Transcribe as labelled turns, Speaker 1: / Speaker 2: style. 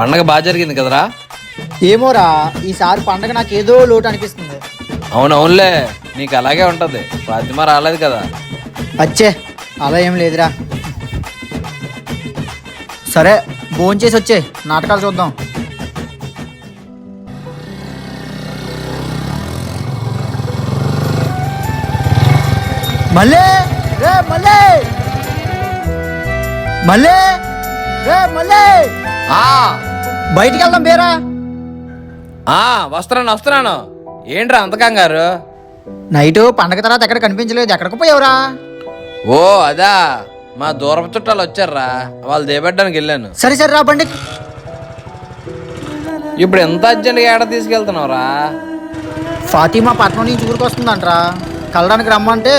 Speaker 1: పండగ బాగా జరిగింది కదరా?
Speaker 2: ఏమోరా, ఈసారి పండగ నాకు ఏదో లోటు అనిపిస్తుంది.
Speaker 1: అవునవునులే, నీకు అలాగే ఉంటది. ఫాతిమా రాలేదు కదా.
Speaker 2: అచ్చే, అలా ఏం లేదురా. సరే, భోంచేసి వచ్చే నాటకాలు చూద్దాం. మళ్ళీ రే మళ్ళీ మళ్ళీ రే మళ్ళీ
Speaker 1: ఆ
Speaker 2: బయటికి వెళ్దాం బేరా.
Speaker 1: వస్తున్నాను. ఏంట్రా అంత కంగారు?
Speaker 2: నైటు పండగ తర్వాత ఎక్కడ కనిపించలేదు, ఎక్కడికి పోయావురా?
Speaker 1: ఓ అదా, మా దూరపు చుట్టాలు వచ్చారా, వాళ్ళు దేబెట్టడానికి వెళ్ళాను.
Speaker 2: సరే సరే రా బండి.
Speaker 1: ఇప్పుడు ఎంత అర్జెంట్గా ఏడ తీసుకెళ్తున్నావురా?
Speaker 2: ఫాతిమా పట్నం నుంచి ఊరికి వస్తుందంట్రా, కలడానికి రమ్మంటే